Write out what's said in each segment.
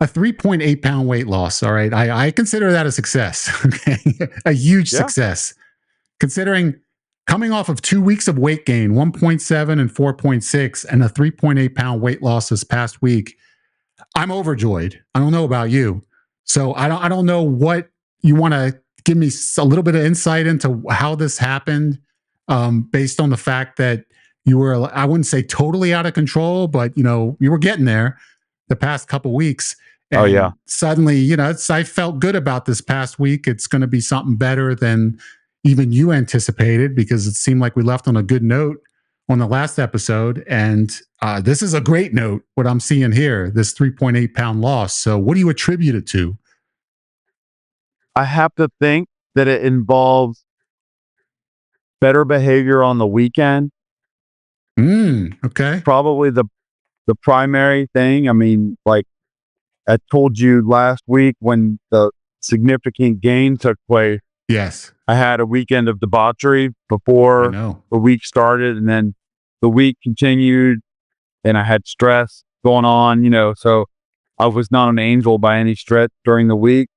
a 3.8 pound weight loss. All right. I consider that a success. Okay. A huge Yeah. success. Considering coming off of 2 weeks of weight gain, 1.7 and 4.6, and a 3.8 pound weight loss this past week, I'm overjoyed. I don't know about you. So I don't know what you want to give me a little bit of insight into how this happened, based on the fact that you were, I wouldn't say totally out of control, but you were getting there the past couple weeks. Oh yeah. And suddenly, I felt good about this past week. It's going to be something better than even you anticipated, because it seemed like we left on a good note on the last episode. And this is a great note, what I'm seeing here, this 3.8 pound loss. So, what do you attribute it to? I have to think that it involves better behavior on the weekend. Okay. Probably the primary thing. I mean, like I told you last week when the significant gain took place, Yes. I had a weekend of debauchery I before know. the week started, and then the week continued, and I had stress going on, so I was not an angel by any stretch during the week.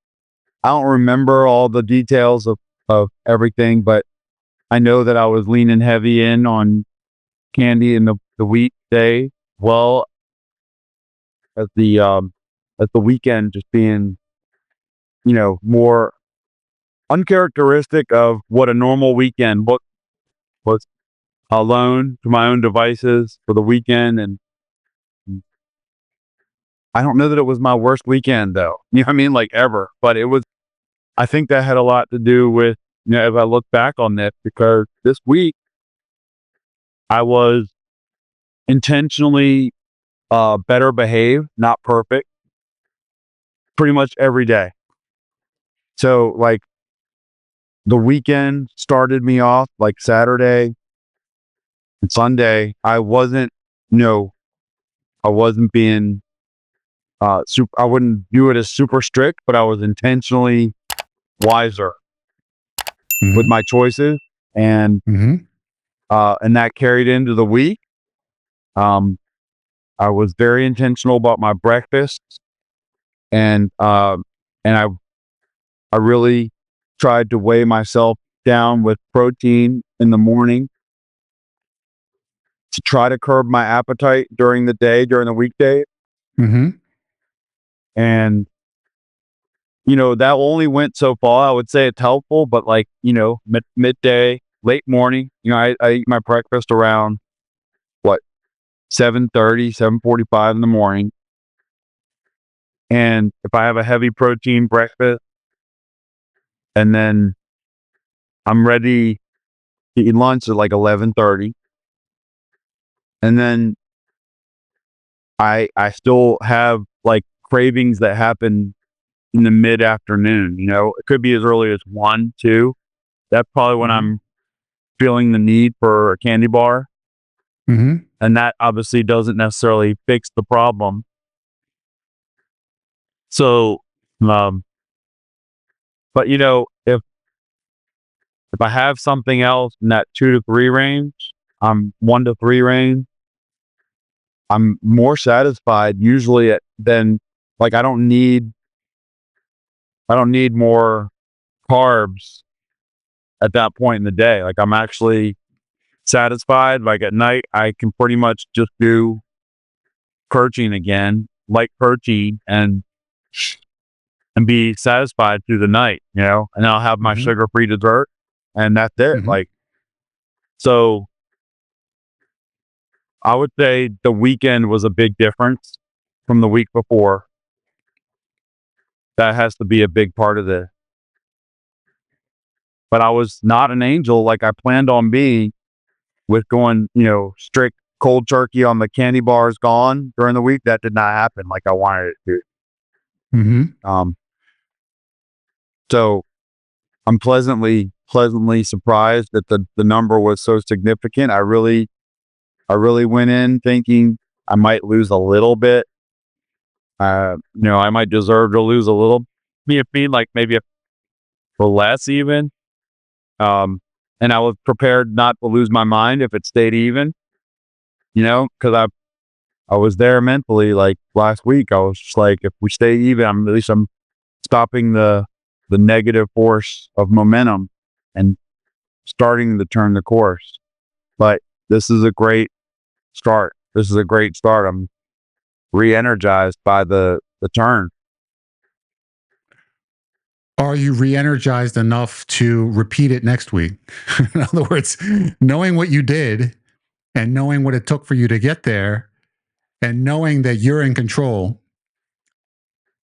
I don't remember all the details of everything, but I know that I was leaning heavy in on candy in the weekday, well, as the weekend just being, more uncharacteristic of what a normal weekend was alone to my own devices for the weekend. And I don't know that it was my worst weekend though. You know what I mean? Like ever. But it was, I think that had a lot to do with, if I look back on this, because this week I was intentionally better behaved, not perfect, pretty much every day. So like the weekend started me off like Saturday and Sunday. I wasn't being I wouldn't view it as super strict, but I was intentionally wiser with my choices, and Mm-hmm. and that carried into the week. I was very intentional about my breakfast, and I really tried to weigh myself down with protein in the morning to try to curb my appetite during the day, during the weekday. Mm-hmm. And, that only went so far. I would say it's helpful, but like, midday, late morning, I eat my breakfast around what, 7:30, 7:45 in the morning. And if I have a heavy protein breakfast and then I'm ready to eat lunch at like 11:30, and then I still have like cravings that happen in the mid afternoon. It could be as early as 1, 2. That's probably when I'm feeling the need for a candy bar. Mm-hmm. And that obviously doesn't necessarily fix the problem. So, but if I have something else in that 2 to 3 range, 1 to 3 range, I'm more satisfied usually than like I don't need more carbs at that point in the day. Like I'm actually satisfied. Like at night, I can pretty much just do protein again, like protein, and be satisfied through the night, and I'll have my sugar-free dessert, and that's it. Mm-hmm. Like, so I would say the weekend was a big difference from the week before. That has to be a big part of this. But I was not an angel like I planned on being with going, strict cold turkey on the candy bars gone during the week. That did not happen like I wanted it to. Mm-hmm. So I'm pleasantly surprised that the number was so significant. I really went in thinking I might lose a little bit. I might deserve to lose a little, like maybe for less even. And I was prepared not to lose my mind if it stayed even, because I was there mentally. Like last week, I was just like, if we stay even, at least I'm stopping the negative force of momentum and starting to turn the course. But this is a great start. This is a great start. I'm re-energized by the turn. Are you re-energized enough to repeat it next week? In other words, knowing what you did and knowing what it took for you to get there and knowing that you're in control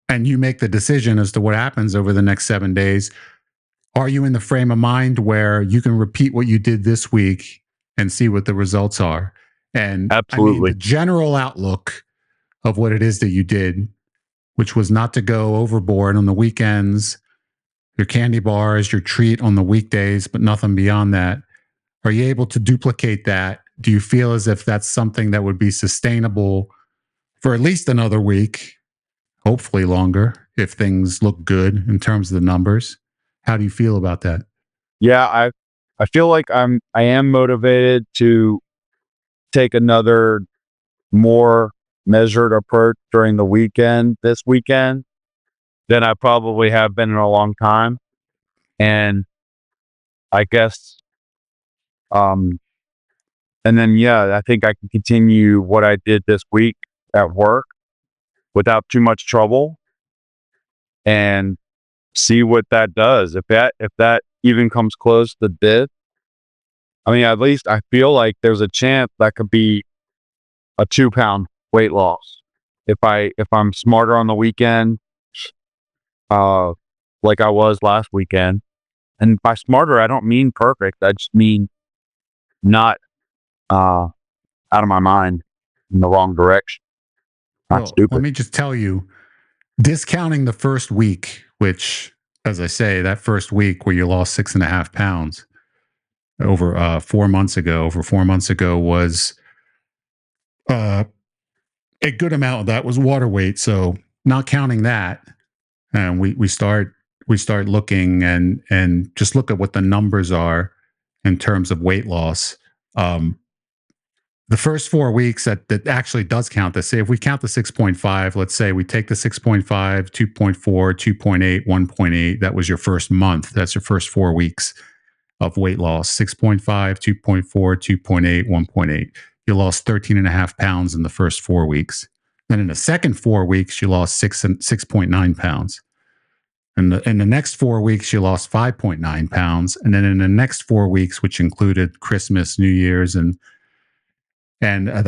and you make the decision as to what happens over the next 7 days, are you in the frame of mind where you can repeat what you did this week and see what the results are? And I mean, Absolutely. the general outlook of what it is that you did, which was not to go overboard on the weekends, your candy bar is your treat on the weekdays, but nothing beyond that. Are you able to duplicate that? Do you feel as if that's something that would be sustainable for at least another week, hopefully longer, if things look good in terms of the numbers? How do you feel about that? Yeah, I feel like I am motivated to take another more measured approach during the weekend this weekend than I probably have been in a long time. And I guess and then yeah, I think I can continue what I did this week at work without too much trouble and see what that does. If that even comes close to this, I mean, at least I feel like there's a chance that could be a 2 pound weight loss if I'm smarter on the weekend, uh, like I was last weekend. And by smarter, I don't mean perfect. I just mean not out of my mind in the wrong direction. Not Well, let stupid. me just tell you, discounting the first week, which, as I say, that first week where you lost 6.5 pounds over 4 months ago, was uh, a good amount of that was water weight. So not counting that, and we start looking and just look at what the numbers are in terms of weight loss. Um, the first 4 weeks that actually does count this. Say if we count the 6.5, let's say we take the 6.5, 2.4, 2.8, 1.8. That was your first month. That's your first 4 weeks of weight loss. 6.5, 2.4, 2.8, 1.8. You lost 13 and a half pounds in the first 4 weeks. Then in the second 4 weeks, you lost 6.9 pounds. And in the next 4 weeks, you lost 5.9 pounds. And then in the next 4 weeks, which included Christmas, New Year's, and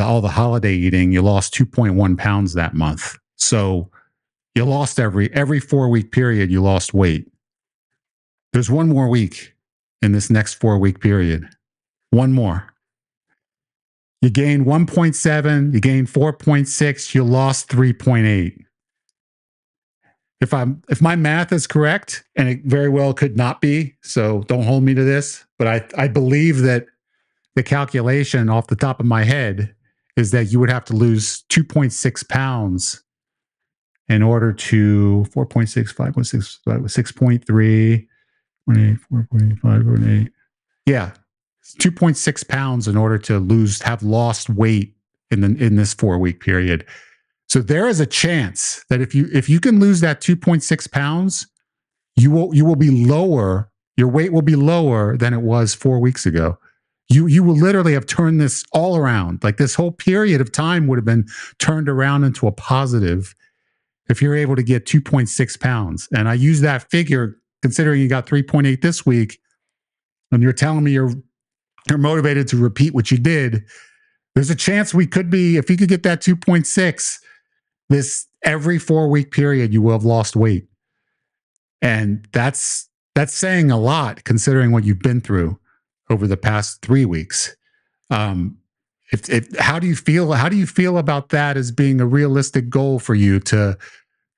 all the holiday eating, you lost 2.1 pounds that month. So you lost every 4 week period, you lost weight. There's one more week in this next 4 week period. One more. You gained 1.7, you gained 4.6, you lost 3.8. If my math is correct, and it very well could not be, so don't hold me to this, but I believe that the calculation off the top of my head is that you would have to lose 2.6 pounds in order to 4.6, 5.6, 6.3, 0.8, 4.8, 5.8. Yeah, 2.6 pounds in order to have lost weight in this 4 week period. So there is a chance that if you can lose that 2.6 pounds, you will be lower. Your weight will be lower than it was 4 weeks ago. You will literally have turned this all around. Like this whole period of time would have been turned around into a positive if you're able to get 2.6 pounds. And I use that figure considering you got 3.8 this week, and you're telling me you're motivated to repeat what you did. There's a chance we could be, if you could get that 2.6, this every 4 week period you will have lost weight. And that's saying a lot considering what you've been through over the past 3 weeks. How do you feel? How do you feel about that as being a realistic goal for you to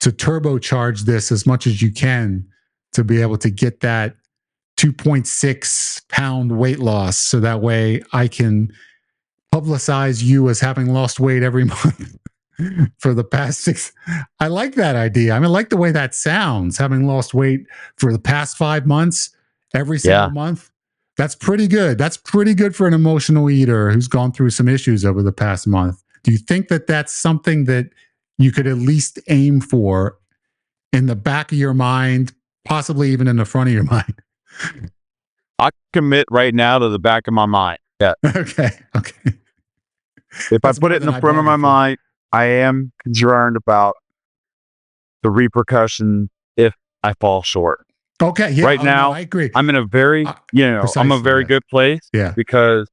turbocharge this as much as you can to be able to get that 2.6 pound weight loss, so that way I can publicize you as having lost weight every month for the past 6. I like that idea. I mean, I like the way that sounds, having lost weight for the past 5 months, every single month. That's pretty good. That's pretty good for an emotional eater who's gone through some issues over the past month. Do you think that that's something that you could at least aim for in the back of your mind, possibly even in the front of your mind? I commit right now to the back of my mind. Yeah. Okay. If That's I put more it in than the I front of my bargained for. mind, I am concerned about the repercussion if I fall short. Okay. Yeah. Right Oh, no, now, I agree. I'm in a very, I'm a Precisely. very good place Yeah. because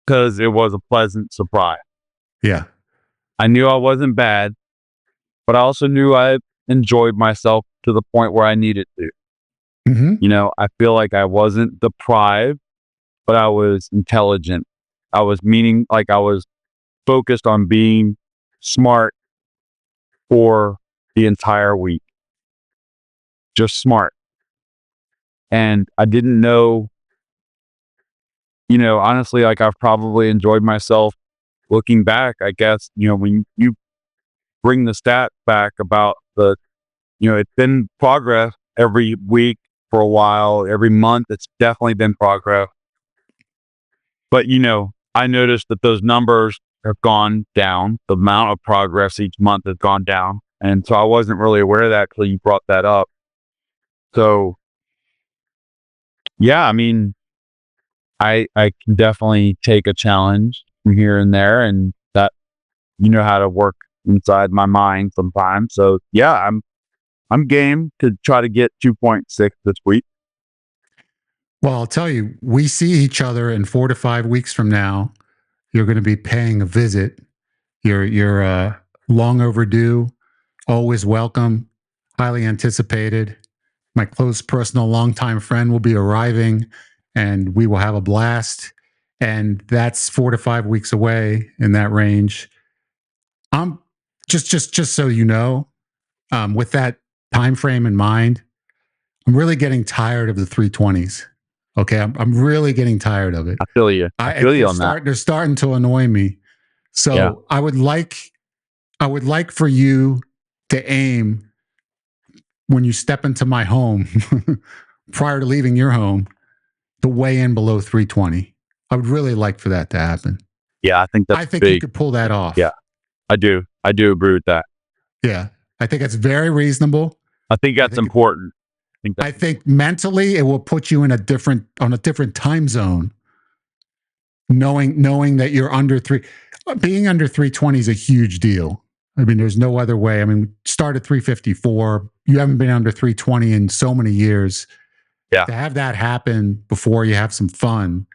it was a pleasant surprise. Yeah. I knew I wasn't bad, but I also knew I enjoyed myself to the point where I needed to. Mm-hmm. I feel like I wasn't deprived, but I was intelligent. I was focused on being smart for the entire week. Just smart. And I didn't know, honestly, like I've probably enjoyed myself looking back, I guess, when you bring the stat back about it's been progress every week for a while, every month, it's definitely been progress. But, I noticed that those numbers have gone down. The amount of progress each month has gone down. And so I wasn't really aware of that until you brought that up. So, yeah, I mean, I can definitely take a challenge from here and there, and that how to work inside my mind sometimes. So yeah, I'm game to try to get 2.6 this week. Well, I'll tell you, we see each other in 4 to 5 weeks from now. You're going to be paying a visit. You're long overdue, always welcome, highly anticipated. My close personal longtime friend will be arriving, and we will have a blast. And that's 4 to 5 weeks away in that range. I'm just so you know, with that time frame in mind, I'm really getting tired of the 320s. Okay, I'm really getting tired of it. I feel you. I feel you on that. They're starting to annoy me. So Yeah. I would like for you to aim when you step into my home prior to leaving your home to weigh in below 320. I would really like for that to happen. Yeah, I think I think big. you could pull that off. Yeah, I do. I do agree with that. Yeah, I think that's very reasonable. I think that's important. I think mentally it will put you in on a different time zone. Knowing that you're being under 320 is a huge deal. I mean, there's no other way. I mean, we start at 354. You haven't been under 320 in so many years. Yeah. To have that happen before you have some fun,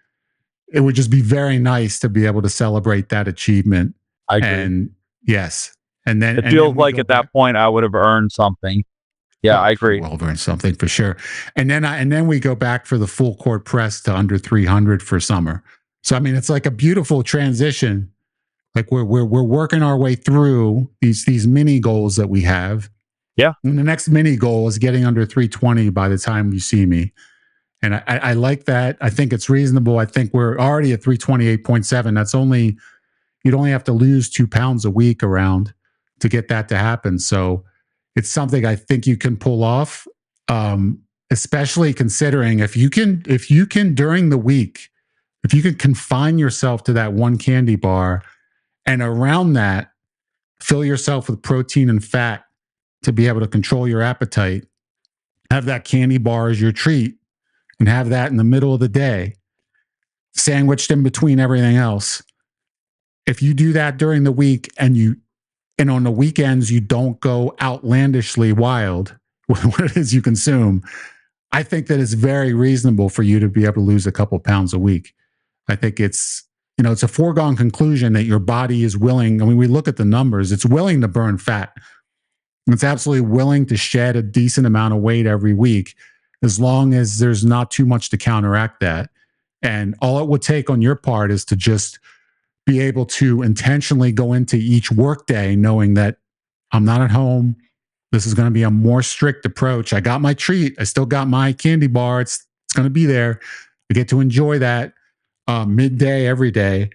it would just be very nice to be able to celebrate that achievement. I agree. And yes. And then it feels like at that point I would have earned something. Yeah, I agree. Well, earned something for sure. And then we go back for the full court press to under 300 for summer. So I mean, it's like a beautiful transition. Like we're working our way through these mini goals that we have. Yeah. And the next mini goal is getting under 320 by the time you see me. And I like that. I think it's reasonable. I think we're already at 328.7. You'd only have to lose 2 pounds a week around to get that to happen. So it's something I think you can pull off. Especially considering if you can during the week, if you can confine yourself to that one candy bar and around that, fill yourself with protein and fat to be able to control your appetite, have that candy bar as your treat, and have that in the middle of the day, sandwiched in between everything else. If you do that during the week and on the weekends you don't go outlandishly wild with what it is you consume, I think that it's very reasonable for you to be able to lose a couple pounds a week. I think it's a foregone conclusion that your body is willing. I mean, we look at the numbers, it's willing to burn fat. It's absolutely willing to shed a decent amount of weight every week, as long as there's not too much to counteract that. And all it would take on your part is to just be able to intentionally go into each workday knowing that I'm not at home. This is going to be a more strict approach. I got my treat. I still got my candy bar. It's going to be there. I get to enjoy that midday every day.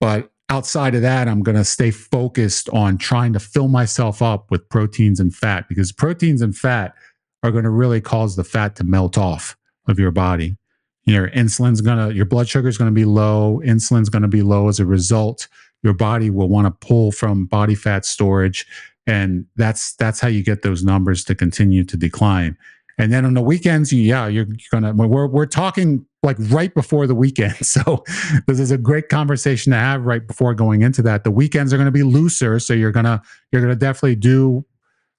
But outside of that, I'm going to stay focused on trying to fill myself up with proteins and fat, because proteins and fat are going to really cause the fat to melt off of your body. Your blood sugar is going to be low. Insulin's going to be low as a result. your body will want to pull from body fat storage, and that's how you get those numbers to continue to decline. And then on the weekends, you're gonna. We're talking like right before the weekend, so this is a great conversation to have right before going into that. The weekends are going to be looser, so you're gonna definitely do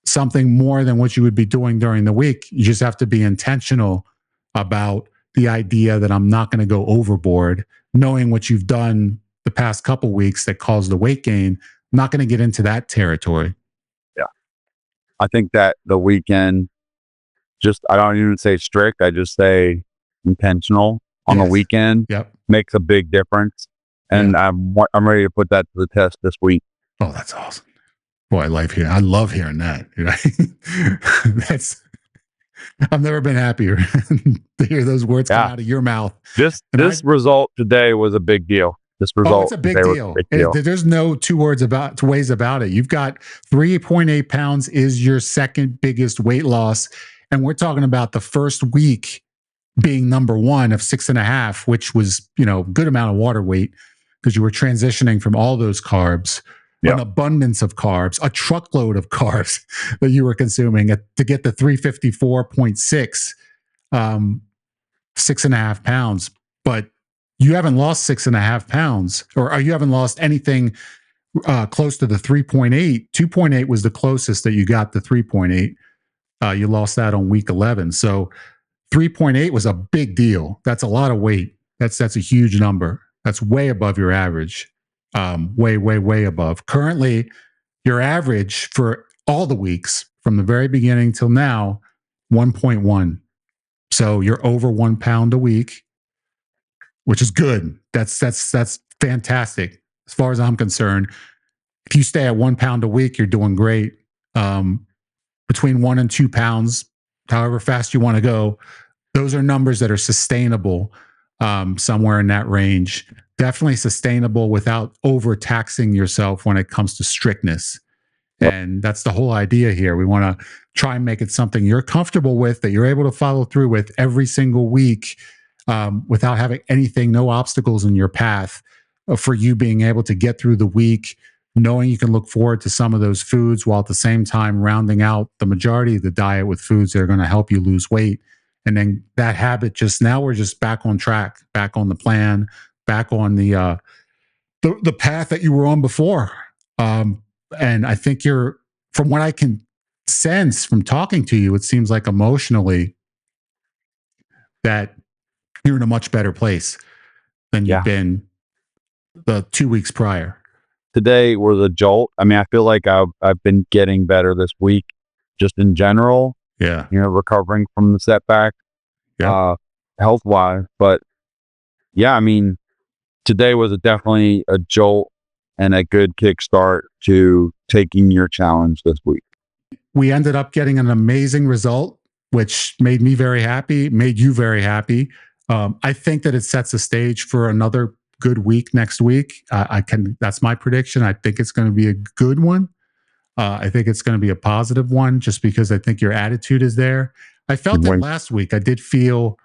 something more than what you would be doing during the week. You just have to be intentional about the idea that I'm not going to go overboard, knowing what you've done the past couple weeks that caused the weight gain. I'm not going to get into that territory. Yeah. I think that the weekend, I don't even say strict, I just say intentional on the weekend. Yep. Makes a big difference. And I'm ready to put that to the test this week. Oh, that's awesome. Boy, I love hearing that. I've never been happier to hear those words come out of your mouth. This result today was a big deal. This result, it's a big deal. There's no two ways about it. You've got 3.8 pounds is your second biggest weight loss, and we're talking about the first week being number one of 6.5, which was good amount of water weight because you were transitioning from all those carbs. An abundance of carbs, a truckload of carbs that you were consuming to get the 354.6, 6.5 pounds. But you haven't lost 6.5 pounds, or you haven't lost anything close to the 3.8. 2.8 was the closest that you got to 3.8. You lost that on week 11. So 3.8 was a big deal. That's a lot of weight. That's a huge number. That's way above your average. Way above. Currently, your average for all the weeks from the very beginning till now, 1.1. So you're over 1 pound a week, which is good. That's fantastic as far as I'm concerned. If you stay at 1 pound a week, you're doing great. Between 1 and 2 pounds, however fast you want to go, those are numbers that are sustainable somewhere in that range. Definitely sustainable without overtaxing yourself when it comes to strictness. And that's the whole idea here. We want to try and make it something you're comfortable with, that you're able to follow through with every single week without having no obstacles in your path for you being able to get through the week, knowing you can look forward to some of those foods while at the same time rounding out the majority of the diet with foods that are going to help you lose weight. And then that habit, now we're just back on track, back on the plan, back on the path that you were on before. And I think from what I can sense from talking to you, it seems like emotionally that you're in a much better place than you've been the 2 weeks prior. Today was a jolt. I mean, I feel like I've been getting better this week, just in general. Yeah. Recovering from the setback, health wise. But yeah, I mean, today was definitely a jolt and a good kickstart to taking your challenge this week. We ended up getting an amazing result, which made me very happy, made you very happy. I think that it sets a stage for another good week next week. That's my prediction. I think it's going to be a good one. I think it's going to be a positive one just because I think your attitude is there. I felt it last week. I did feel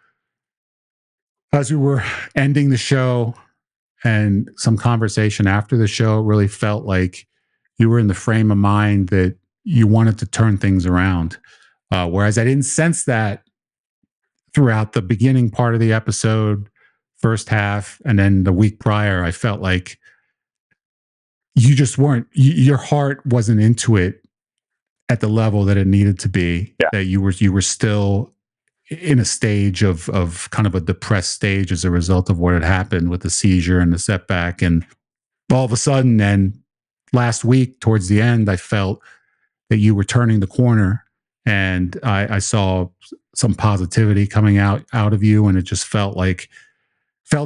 as we were ending the show and some conversation after the show, really felt like you were in the frame of mind that you wanted to turn things around. Whereas I didn't sense that throughout the beginning part of the episode, first half, and then the week prior. I felt like you just weren't, your heart wasn't into it at the level that it needed to be. Yeah. That you were still in a stage of kind of a depressed stage as a result of what had happened with the seizure and the setback. And all of a sudden, then last week towards the end, I felt that you were turning the corner, and I saw some positivity coming out of you. And it just felt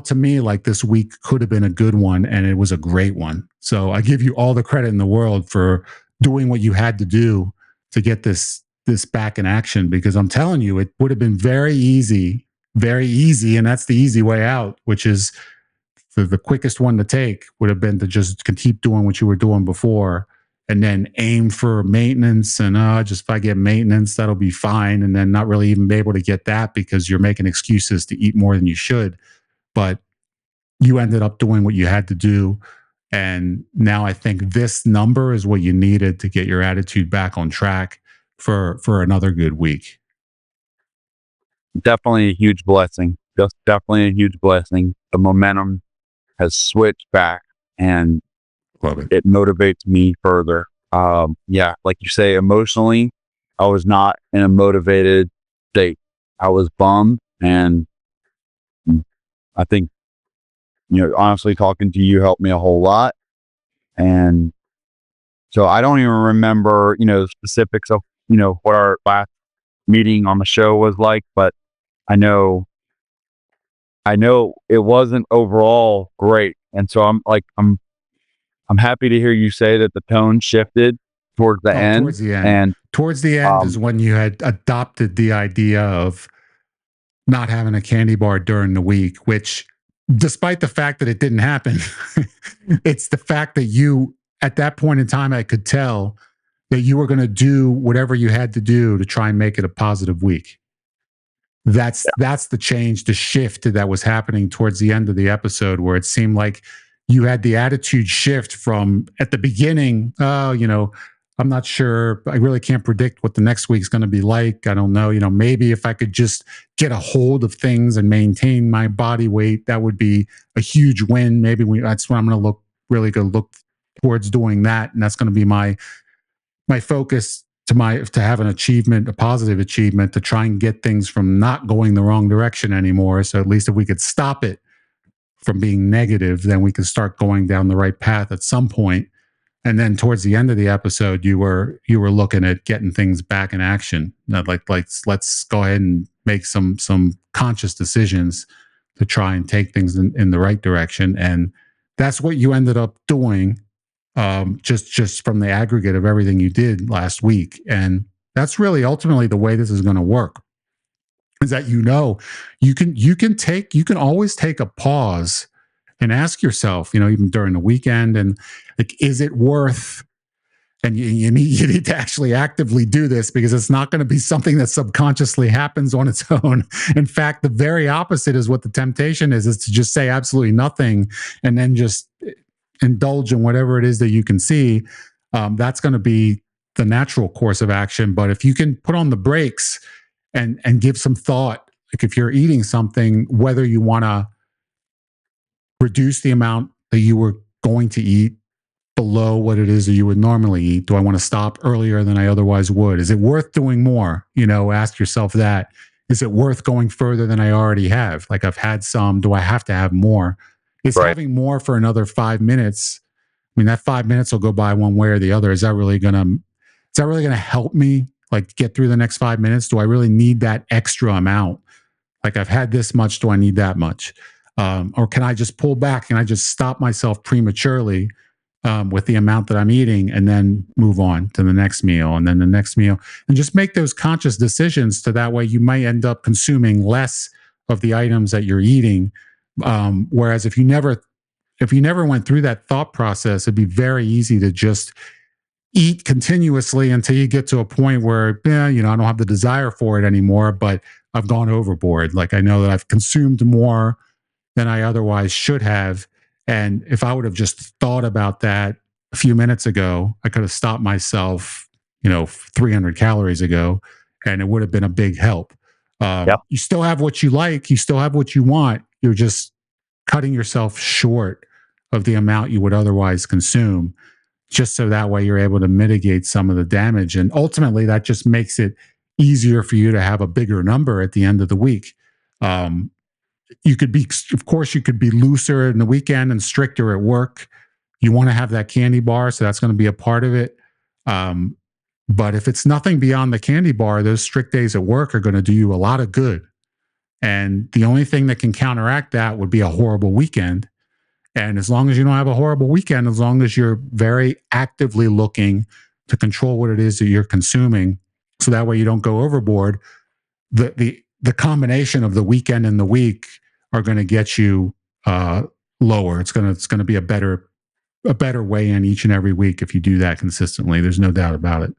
to me like this week could have been a good one, and it was a great one. So I give you all the credit in the world for doing what you had to do to get this back in action, because I'm telling you, it would have been very easy. And that's the easy way out, which is the quickest one to take would have been to just keep doing what you were doing before and then aim for maintenance. And just if I get maintenance, that'll be fine. And then not really even be able to get that because you're making excuses to eat more than you should. But you ended up doing what you had to do And now I think this number is what you needed to get your attitude back on track for another good week. Definitely a huge blessing. Just definitely a huge blessing. The momentum has switched back, and Love it. it motivates me further. Yeah, like you say, emotionally, I was not in a motivated state. I was bummed, and I think, honestly, talking to you helped me a whole lot. And so I don't even remember, the specifics of, what our last meeting on the show was like, but I know it wasn't overall great. And so I'm happy to hear you say that the tone shifted towards the Oh, end. towards the end. And Towards the end is when you had adopted the idea of not having a candy bar during the week, which, despite the fact that it didn't happen, it's the fact that you, at that point in time, I could tell that you were going to do whatever you had to do to try and make it a positive week. That's the change, the shift that was happening towards the end of the episode, where it seemed like you had the attitude shift from at the beginning. Oh, I'm not sure. I really can't predict what the next week's going to be like. I don't know. Maybe if I could just get a hold of things and maintain my body weight, that would be a huge win. Maybe that's what I'm going to look towards doing that, and that's going to be my focus to have an achievement, a positive achievement, to try and get things from not going the wrong direction anymore. So at least if we could stop it from being negative, then we could start going down the right path at some point. And then towards the end of the episode, you were looking at getting things back in action. Like let's go ahead and make some conscious decisions to try and take things in the right direction. And that's what you ended up doing, just from the aggregate of everything you did last week. And that's really ultimately the way this is going to work, is that you can always take a pause and ask yourself, even during the weekend, and like, is it worth, and you need to actually actively do this, because it's not going to be something that subconsciously happens on its own. In fact, the very opposite is what the temptation is to just say absolutely nothing and then just indulge in whatever it is that you can see. That's going to be the natural course of action. But if you can put on the brakes and give some thought, like if you're eating something, whether you want to reduce the amount that you were going to eat below what it is that you would normally eat. Do I want to stop earlier than I otherwise would? Is it worth doing more? Ask yourself that. Is it worth going further than I already have? Like, I've had some. Do I have to have more? Is Right. having more for another 5 minutes? I mean, that 5 minutes will go by one way or the other. Is that really gonna help me, like, get through the next 5 minutes? Do I really need that extra amount? Like, I've had this much. Do I need that much? Or can I just pull back? Can I just stop myself prematurely with the amount that I'm eating, and then move on to the next meal, and then the next meal, and just make those conscious decisions, to that way you might end up consuming less of the items that you're eating. Whereas if you never went through that thought process, it'd be very easy to just eat continuously until you get to a point where, I don't have the desire for it anymore, but I've gone overboard. Like, I know that I've consumed more than I otherwise should have. And if I would have just thought about that a few minutes ago, I could have stopped myself, 300 calories ago, and it would have been a big help. Yep. You still have what you like, you still have what you want. You're just cutting yourself short of the amount you would otherwise consume, just so that way you're able to mitigate some of the damage. And ultimately, that just makes it easier for you to have a bigger number at the end of the week. You could be, of course, you could be looser in the weekend and stricter at work. You want to have that candy bar, so that's going to be a part of it. But if it's nothing beyond the candy bar, those strict days at work are going to do you a lot of good. And the only thing that can counteract that would be a horrible weekend. And as long as you don't have a horrible weekend, as long as you're very actively looking to control what it is that you're consuming, so that way you don't go overboard, the combination of the weekend and the week are going to get you lower. It's going to be a better way in each and every week if you do that consistently. There's no doubt about it.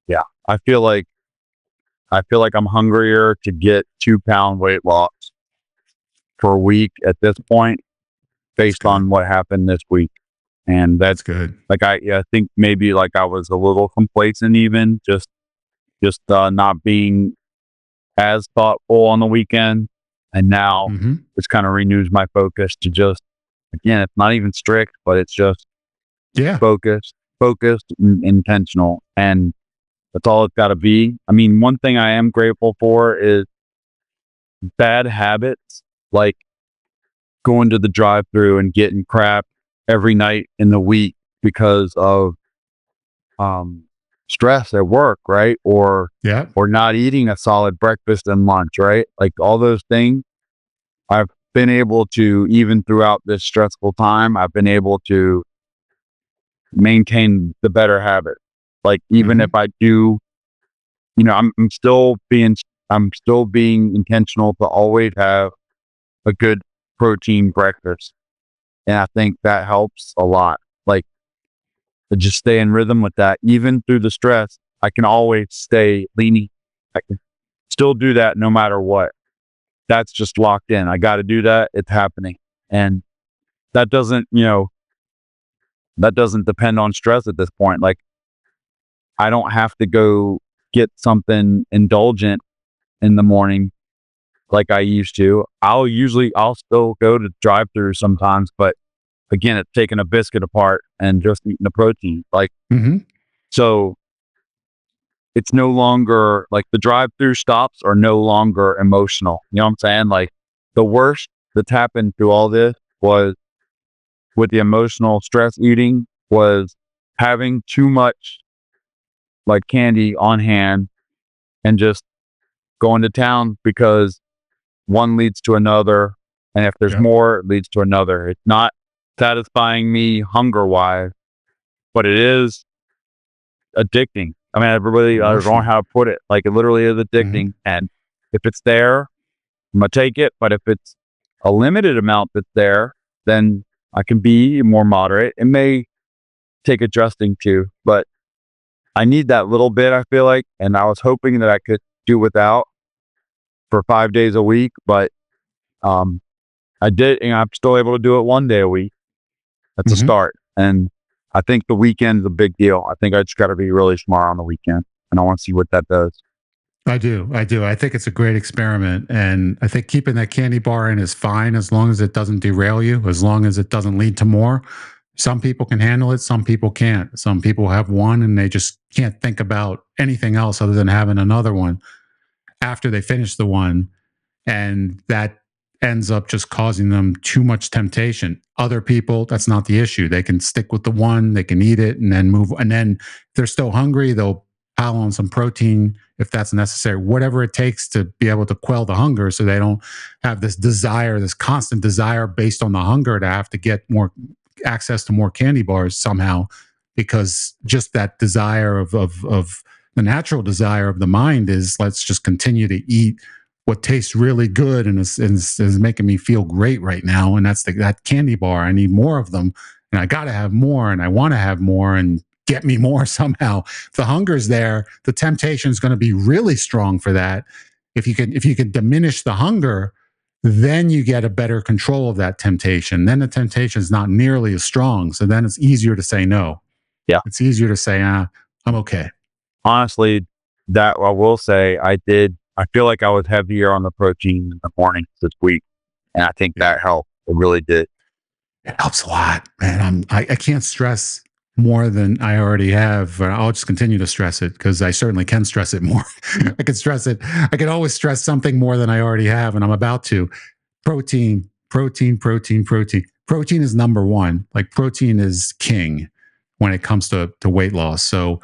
Yeah, I feel like I'm hungrier to get 2-pound weight loss per week at this point. based on what happened this week. And that's good. like, I think maybe like I was a little complacent, even just not being as thoughtful on the weekend. And now this kind of renews my focus to just, again, it's not even strict, but it's just focused, and intentional. And that's all it's got to be. I mean, one thing I am grateful for is bad habits, like going to the drive-through and getting crap every night in the week because of stress at work, right? Or not eating a solid breakfast and lunch, right? Like all those things, I've been able to, even throughout this stressful time, I've been able to maintain the better habit. Like even if I do, I'm still being intentional to always have a good protein breakfast. And I think that helps a lot. Like to just stay in rhythm with that. Even through the stress, I can always stay leaning. I can still do that no matter what. That's just locked in. I got to do that. It's happening. And that doesn't depend on stress at this point. Like I don't have to go get something indulgent in the morning like I used to. I'll still go to drive-through sometimes, but again, it's taking a biscuit apart and just eating the protein. Like, so it's no longer like the drive-through stops are no longer emotional. You know what I'm saying? Like the worst that's happened through all this was with the emotional stress eating was having too much like candy on hand and just going to town because one leads to another. And if there's more, it leads to another. It's not satisfying me hunger wise, but it is addicting. I mean, everybody, I don't know how to put it. Like it literally is addicting. And if it's there, I'm going to take it. But if it's a limited amount that's there, then I can be more moderate. It may take adjusting to, but I need that little bit, I feel like. And I was hoping that I could do without for 5 days a week, but I did, and I'm still able to do it 1 day a week. That's a start. And I think the weekend's a big deal. I think I just got to be really smart on the weekend, and I want to see what that does. I do. I think it's a great experiment. And I think keeping that candy bar in is fine as long as it doesn't derail you, as long as it doesn't lead to more. Some people can handle it. Some people can't. Some people have one and they just can't think about anything else other than having another one after they finish the one. And that ends up just causing them too much temptation. Other people, that's not the issue. They can stick with the one, they can eat it and then move. And then if they're still hungry, they'll pile on some protein if that's necessary, whatever it takes to be able to quell the hunger so they don't have this desire, this constant desire based on the hunger to have to get more access to more candy bars somehow, because just that desire of the natural desire of the mind is let's just continue to eat what tastes really good and is making me feel great right now. And that's that candy bar. I need more of them and I got to have more and I want to have more and get me more somehow. If the hunger's there, the temptation is going to be really strong for that. If you can diminish the hunger, then you get a better control of that temptation. Then the temptation is not nearly as strong. So then it's easier to say no. Yeah. It's easier to say, I'm okay. Honestly, that I will say I feel like I was heavier on the protein in the mornings this week. And I think that helped. It really did. It helps a lot, man. I can't stress more than I already have. I'll just continue to stress it because I certainly can stress it more. I can stress it. I can always stress something more than I already have, and I'm about to. Protein. Protein is number one. Like protein is king when it comes to weight loss. So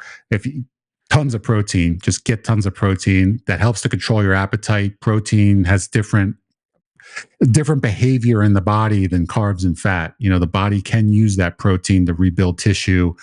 tons of protein, just get tons of protein. That helps to control your appetite. Protein has different behavior in the body than carbs and fat. The body can use that protein to rebuild tissue,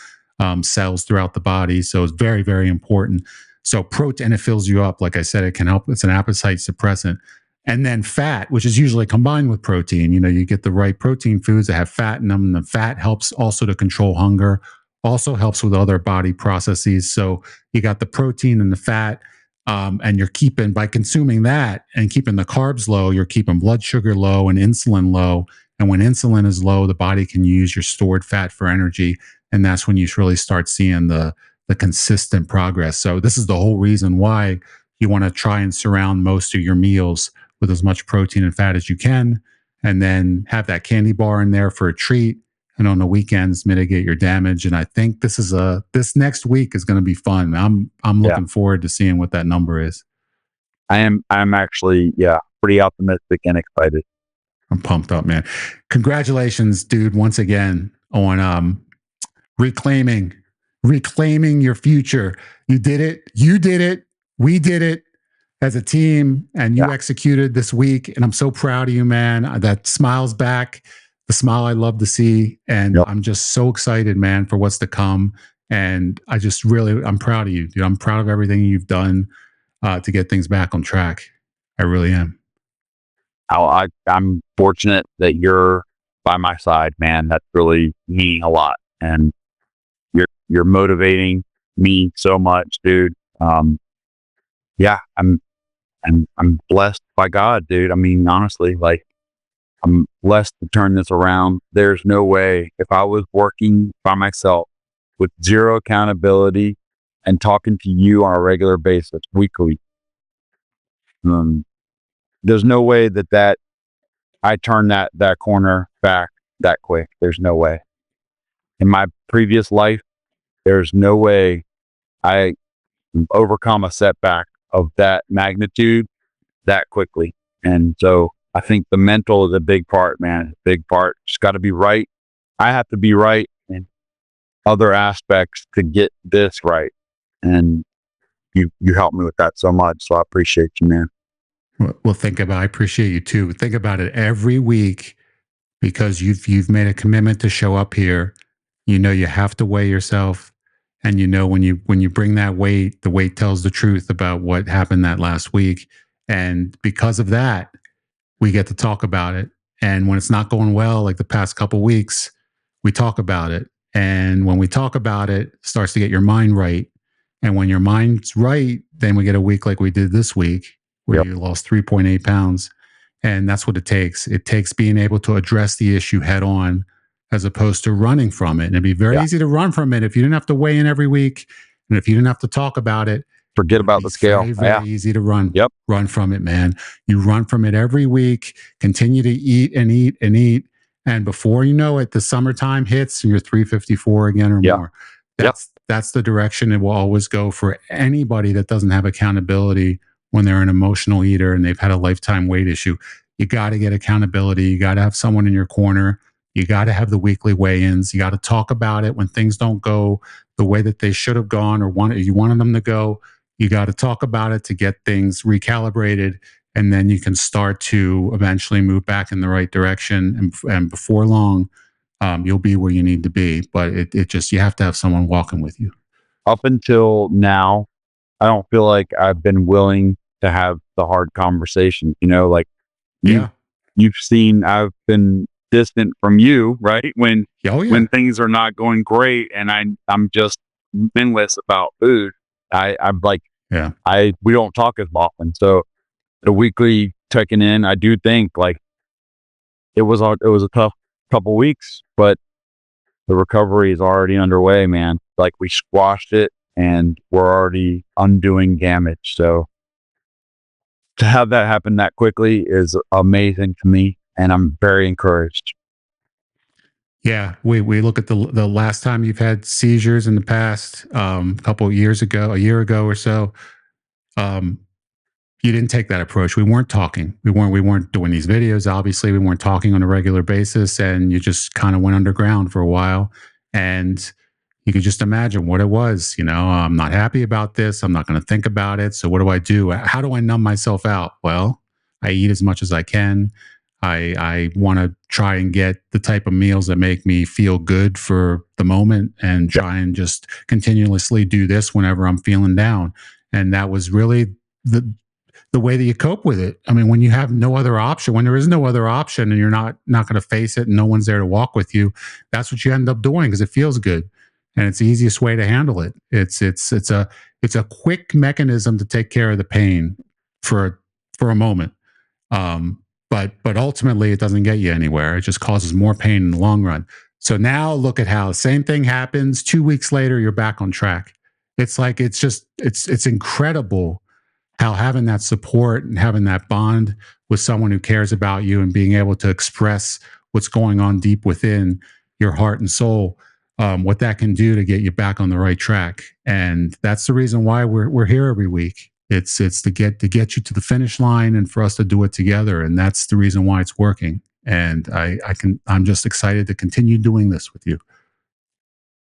cells throughout the body. So it's very, very important. So protein, it fills you up. Like I said, it can help. It's an appetite suppressant. And then fat, which is usually combined with protein. You get the right protein foods that have fat in them. And the fat helps also to control hunger, also helps with other body processes. So you got the protein and the fat. And you're by consuming that and keeping the carbs low, you're keeping blood sugar low and insulin low. And when insulin is low, the body can use your stored fat for energy. And that's when you really start seeing the consistent progress. So this is the whole reason why you want to try and surround most of your meals with as much protein and fat as you can, and then have that candy bar in there for a treat. And on the weekends, mitigate your damage. And I think this next week is going to be fun. I'm looking forward to seeing what that number is. I'm actually, pretty optimistic and excited. I'm pumped up, man. Congratulations, dude, once again on reclaiming your future. You did it. You did it. We did it as a team, and you executed this week. And I'm so proud of you, man. That smile's back, the smile I love to see. And I'm just so excited, man, for what's to come. And I'm proud of you, dude. I'm proud of everything you've done to get things back on track. I really am. I'm fortunate that you're by my side, man. That's really meaning a lot. And you're motivating me so much, dude. I'm blessed by God, dude. I mean, honestly, like, I'm blessed to turn this around. There's no way, if I was working by myself with zero accountability and talking to you on a regular basis, weekly, there's no way that I turn that corner back that quick. There's no way. In my previous life, there's no way I overcome a setback of that magnitude that quickly. And so I think the mental is a big part, man. Big part. Just got to be right. I have to be right in other aspects to get this right. And you helped me with that so much. So I appreciate you, man. Well, I appreciate you too. Think about it every week, because you've made a commitment to show up here. You know you have to weigh yourself, and you know when you bring that weight, the weight tells the truth about what happened that last week. And because of that, we get to talk about it. And when it's not going well, like the past couple weeks, we talk about it. And when we talk about it, it starts to get your mind right. And when your mind's right, then we get a week like we did this week, where you lost 3.8 pounds. And that's what it takes. It takes being able to address the issue head on, as opposed to running from it. And it'd be very easy to run from it if you didn't have to weigh in every week, and if you didn't have to talk about it. Forget about the scale. Very easy to run. Yep. Run from it, man. You run from it every week. Continue to eat and eat and eat, and before you know it, the summertime hits and you're 354 again or more. That's the direction it will always go for anybody that doesn't have accountability when they're an emotional eater and they've had a lifetime weight issue. You got to get accountability. You got to have someone in your corner. You got to have the weekly weigh-ins. You got to talk about it when things don't go the way that they should have gone, or you wanted them to go. You got to talk about it to get things recalibrated, and then you can start to eventually move back in the right direction. And before long, you'll be where you need to be. But you have to have someone walking with you. Up until now, I don't feel like I've been willing to have the hard conversation. You know, like you've seen, I've been distant from you, right? When things are not going great, and I'm just mindless about food. I'm like, we don't talk as often. So the weekly checking in, I do think like it was a tough couple weeks, but the recovery is already underway, man. Like, we squashed it and we're already undoing damage. So to have that happen that quickly is amazing to me, and I'm very encouraged. Yeah, we look at the last time you've had seizures in the past, a year ago or so. You didn't take that approach. We weren't talking. We weren't doing these videos. Obviously, we weren't talking on a regular basis, and you just kind of went underground for a while. And you could just imagine what it was. You know, I'm not happy about this. I'm not going to think about it. So what do I do? How do I numb myself out? Well, I eat as much as I can. I want to try and get the type of meals that make me feel good for the moment, and try and just continuously do this whenever I'm feeling down. And that was really the way that you cope with it. I mean, when you have no other option, when there is no other option, and you're not going to face it, and no one's there to walk with you, that's what you end up doing, because it feels good, and it's the easiest way to handle it. It's a quick mechanism to take care of the pain for a moment. but ultimately it doesn't get you anywhere. It just causes more pain in the long run. So now look at how the same thing happens. 2 weeks later, you're back on track. It's like it's incredible how having that support and having that bond with someone who cares about you and being able to express what's going on deep within your heart and soul, what that can do to get you back on the right track. And that's the reason why we're here every week. It's to get you to the finish line and for us to do it together. And that's the reason why it's working. And I'm just excited to continue doing this with you.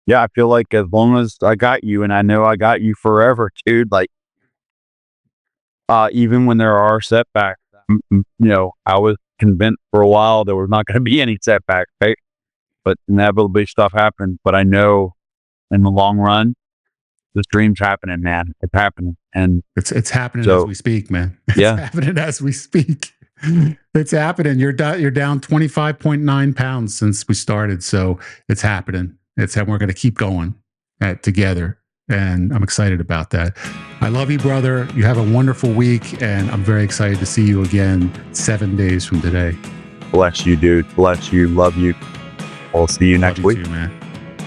Yeah, I feel like as long as I got you, and I know I got you forever, dude. Like, even when there are setbacks, I was convinced for a while there was not going to be any setbacks, right? But inevitably stuff happened. But I know in the long run, this dream's happening, man. It's happening, and it's happening as we speak, man. It's happening as we speak. It's happening. You're down 25.9 pounds since we started, so it's happening. We're going to keep going together, and I'm excited about that. I love you, brother. You have a wonderful week, and I'm very excited to see you again 7 days from today. Bless you, dude. Bless you. Love you. I'll see you next week, too, man.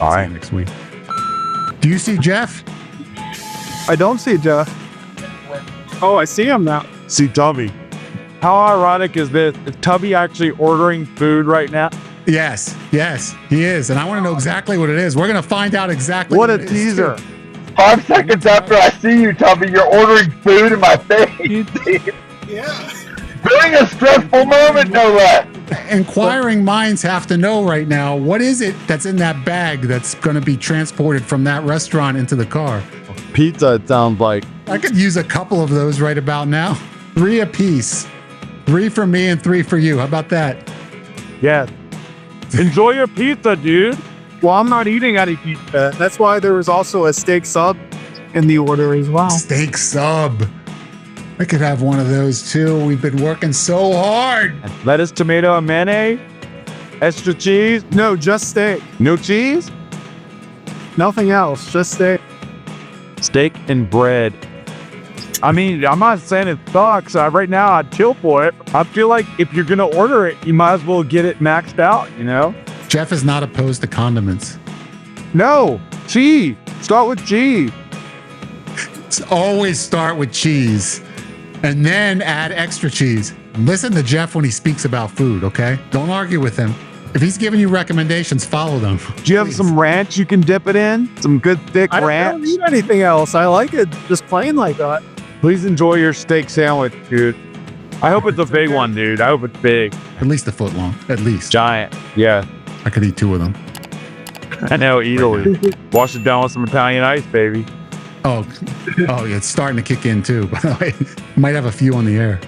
All right, next week. Do you see Jeff? I don't see Jeff. Oh, I see him now. See Tubby. How ironic is this? Is Tubby actually ordering food right now? Yes, he is. And I want to know exactly what it is. We're going to find out exactly what a teaser. 5 seconds after I see you, Tubby, you're ordering food in my face. Yeah. During a stressful moment, no less. Inquiring minds have to know right now, what is it that's in that bag that's going to be transported from that restaurant into the car? Pizza, it sounds like. I could use a couple of those right about now. 3 apiece. 3 for me and 3 for you. How about that? Yeah. Enjoy your pizza, dude. Well, I'm not eating any pizza. That's why there was also a steak sub in the order as well. Steak sub. I could have one of those too. We've been working so hard. Lettuce, tomato, and mayonnaise? Extra cheese? No, just steak. No cheese? Nothing else, just steak. Steak and bread. I mean, I'm not saying it sucks. Right now, I'd chill for it. I feel like if you're going to order it, you might as well get it maxed out, Jeff is not opposed to condiments. No, cheese. Start with cheese. Always start with cheese and then add extra cheese. Listen to Jeff when he speaks about food, okay? Don't argue with him. If he's giving you recommendations, follow them. Do you have some ranch you can dip it in? Some good thick ranch? I don't need anything else. I like it just plain like that. Please enjoy your steak sandwich, dude. I hope it's a big one, dude. I hope it's big. At least a foot long. At least. Giant. Yeah. I could eat 2 of them. I know, easily. Wash it down with some Italian ice, baby. Oh, yeah, it's starting to kick in too. By the way, might have a few on the air.